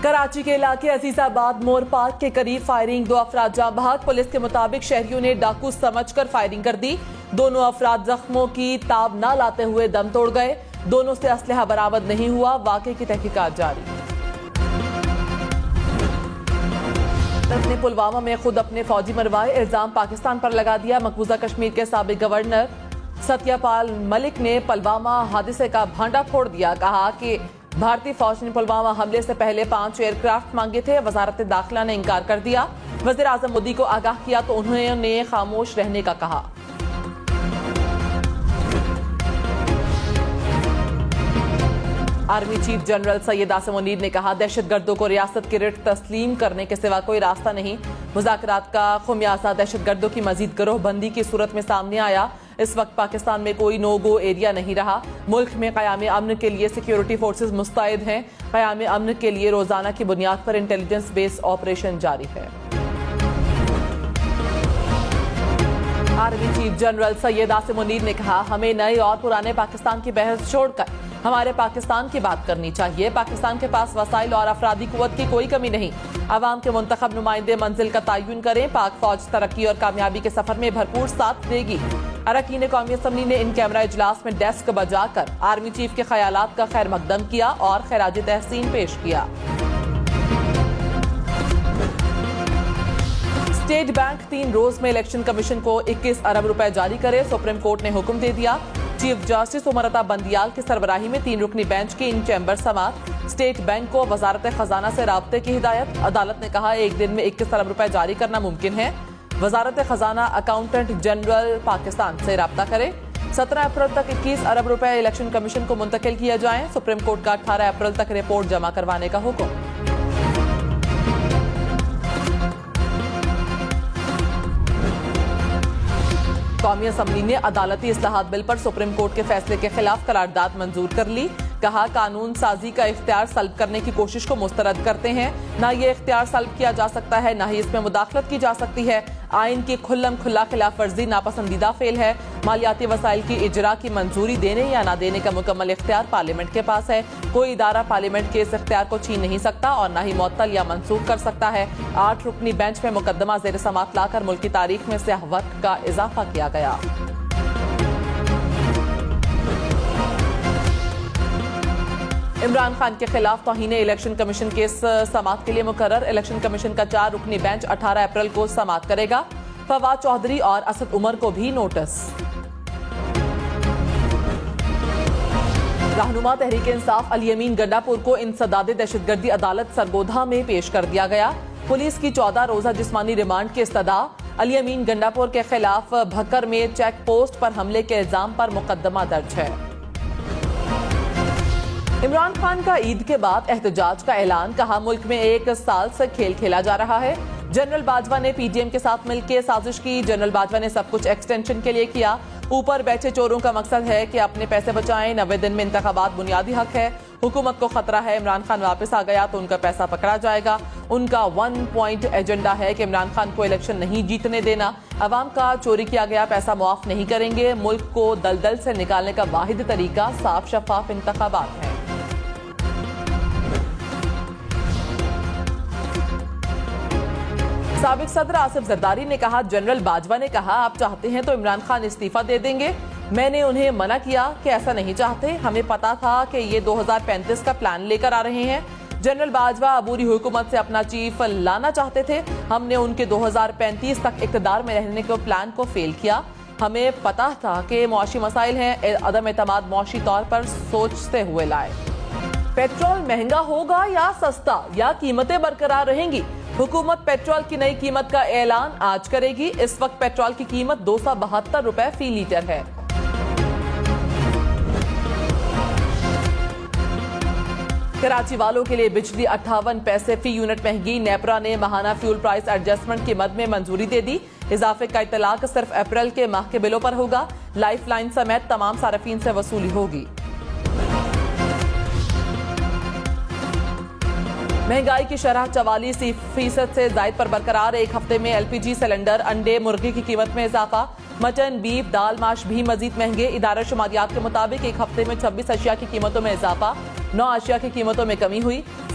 کراچی کے علاقے عزیز آباد مور پارک کے قریب فائرنگ، 2 افراد جاں بحق۔ پولیس کے مطابق شہریوں نے ڈاکو سمجھ کر فائرنگ کر دی، دونوں افراد زخموں کی تاب نہ لاتے ہوئے دم توڑ گئے، دونوں سے اسلحہ برآمد نہیں ہوا، واقعے کی تحقیقات جاری۔ نے پلوامہ میں خود اپنے فوجی مروائے، الزام پاکستان پر لگا دیا۔ مقبوضہ کشمیر کے سابق گورنر ستیہ پال ملک نے پلوامہ حادثے کا بھانڈا پھوڑ دیا، کہا کہ بھارتی فوج نے پلوامہ حملے سے پہلے 5 ایئر کرافٹ مانگے تھے، وزارت داخلہ نے انکار کر دیا۔ وزیر اعظم مودی کو آگاہ کیا تو انہوں نے خاموش رہنے کا کہا۔ Army chief general Syed Asim Munir نے کہا دہشت گردوں کو ریاست کی رٹ تسلیم کرنے کے سوا کوئی راستہ نہیں۔ مذاکرات کا خمیازہ دہشت گردوں کی مزید گروہ بندی کی صورت میں سامنے آیا۔ اس وقت پاکستان میں کوئی نو گو ایریا نہیں رہا، ملک میں قیام امن کے لیے سیکیورٹی فورسز مستعد ہیں، قیام امن کے لیے روزانہ کی بنیاد پر انٹیلیجنس بیس آپریشن جاری ہے۔ Army chief general Syed Asim Munir نے کہا ہمیں نئے اور پرانے پاکستان کی بحث چھوڑ کر ہمارے پاکستان کی بات کرنی چاہیے۔ پاکستان کے پاس وسائل اور افرادی قوت کی کوئی کمی نہیں، عوام کے منتخب نمائندے منزل کا تعین کریں، پاک فوج ترقی اور کامیابی کے سفر میں بھرپور ساتھ دے گی۔ اراکین قومی اسمبلی نے ان کیمرہ اجلاس میں ڈیسک بجا کر آرمی چیف کے خیالات کا خیر مقدم کیا اور خراج تحسین پیش کیا۔ اسٹیٹ بینک 3 روز میں الیکشن کمیشن کو 21 ارب روپے جاری کرے، سپریم کورٹ نے حکم دے دیا۔ چیف جسٹس عمرتا بندیال کی سربراہی میں 3 رکنی بینچ کی ان چیمبر سماعت۔ اسٹیٹ بینک کو وزارت خزانہ سے رابطے کی ہدایت، عدالت نے کہا 1 دن میں 21 ارب روپے جاری کرنا ممکن ہے۔ وزارت خزانہ اکاؤنٹنٹ جنرل پاکستان سے رابطہ کرے۔ 17 اپریل تک 21 ارب روپے الیکشن کمیشن کو منتقل کیے جائیں، سپریم کورٹ کا 18 اپریل تک رپورٹ جمع کروانے کا حکم۔ قومی اسمبلی نے عدالتی اصلاحات بل پر سپریم کورٹ کے فیصلے کے خلاف قرارداد منظور کر لی، کہا قانون سازی کا اختیار سلب کرنے کی کوشش کو مسترد کرتے ہیں، نہ یہ اختیار سلب کیا جا سکتا ہے نہ ہی اس میں مداخلت کی جا سکتی ہے۔ آئین کی کھلم کھلا خلاف ورزی ناپسندیدہ فعل ہے۔ مالیاتی وسائل کی اجرا کی منظوری دینے یا نہ دینے کا مکمل اختیار پارلیمنٹ کے پاس ہے، کوئی ادارہ پارلیمنٹ کے اس اختیار کو چھین نہیں سکتا اور نہ ہی معطل یا منسوخ کر سکتا ہے۔ 8 رکنی بینچ میں مقدمہ زیر سماعت لا کر ملک کی تاریخ میں سیاہ وقت کا اضافہ کیا گیا۔ عمران خان کے خلاف توہین الیکشن کمیشن کیس سماعت کے لیے مقرر، الیکشن کمیشن کا 4 رکنی بینچ 18 اپریل کو سماعت کرے گا۔ فواد چودھری اور اسد عمر کو بھی نوٹس۔ رہنما تحریک انصاف علی امین گنڈا پور کو انسداد دہشت گردی عدالت سرگودھا میں پیش کر دیا گیا، پولیس کی 14 روزہ جسمانی ریمانڈ کی استدعا۔ علی امین گنڈا پور کے خلاف بھکر میں چیک پوسٹ پر حملے کے الزام پر مقدمہ درج ہے۔ عمران خان کا عید کے بعد احتجاج کا اعلان، کہا ملک میں 1 سال سے کھیل کھیلا جا رہا ہے۔ جنرل باجوہ نے پی ڈی ایم کے ساتھ مل کے سازش کی، جنرل باجوہ نے سب کچھ ایکسٹینشن کے لیے کیا۔ اوپر بیٹھے چوروں کا مقصد ہے کہ اپنے پیسے بچائیں، 90 دن میں انتخابات بنیادی حق ہے، حکومت کو خطرہ ہے عمران خان واپس آ گیا تو ان کا پیسہ پکڑا جائے گا۔ ان کا 1 پوائنٹ ایجنڈا ہے کہ عمران خان کو الیکشن نہیں جیتنے دینا، عوام کا چوری کیا گیا پیسہ معاف نہیں کریں گے، ملک کو دلدل سے نکالنے کا واحد طریقہ صاف شفاف انتخابات ہیں۔ سابق صدر آصف زرداری نے کہا جنرل باجوہ نے کہا آپ چاہتے ہیں تو عمران خان استعفیٰ دے دیں گے، میں نے انہیں منع کیا کہ ایسا نہیں چاہتے، ہمیں پتا تھا کہ یہ 2035 کا پلان لے کر آ رہے ہیں۔ جنرل باجوہ عبوری حکومت سے اپنا چیف لانا چاہتے تھے، ہم نے ان کے 2035 تک اقتدار میں رہنے کے پلان کو فیل کیا، ہمیں پتا تھا کہ معاشی مسائل ہیں، عدم اعتماد معاشی طور پر سوچتے ہوئے لائے۔ پیٹرول مہنگا ہوگا یا سستا یا قیمتیں برقرار رہیں گی، حکومت پیٹرول کی نئی قیمت کا اعلان آج کرے گی۔ اس وقت پیٹرول کی قیمت 272 روپے فی لیٹر ہے۔ کراچی والوں کے لیے بجلی 58 پیسے فی یونٹ مہنگی، نیپرا نے ماہانہ فیول پرائس ایڈجسٹمنٹ کی مد میں منظوری دے دی، اضافے کا اطلاق صرف اپریل کے ماہ کے بلوں پر ہوگا، لائف لائن سمیت تمام صارفین سے وصولی ہوگی۔ مہنگائی کی شرح 44% سے زائد پر برقرار، ایک ہفتے میں ایل پی جی سلنڈر، انڈے، مرغی کی قیمت میں اضافہ، مٹن، بیف، دال، ماش بھی مزید مہنگے، ادارہ شماریات کے مطابق ایک ہفتے میں 26 اشیاء کی قیمتوں میں اضافہ، 9 اشیاء کی قیمتوں میں کمی ہوئی۔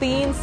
3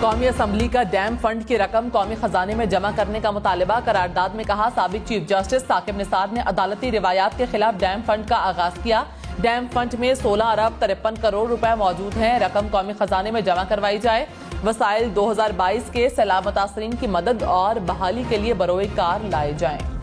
قومی اسمبلی کا ڈیم فنڈ کی رقم قومی خزانے میں جمع کرنے کا مطالبہ، قرارداد میں کہا سابق چیف جسٹس ثاقب نثار نے عدالتی روایات کے خلاف ڈیم فنڈ کا آغاز کیا۔ ڈیم فنڈ میں 16 ارب 53 کروڑ روپے موجود ہیں، رقم قومی خزانے میں جمع کروائی جائے۔ وسائل 2022 کے سیلاب متاثرین کی مدد اور بحالی کے لیے بروئے کار لائے جائیں۔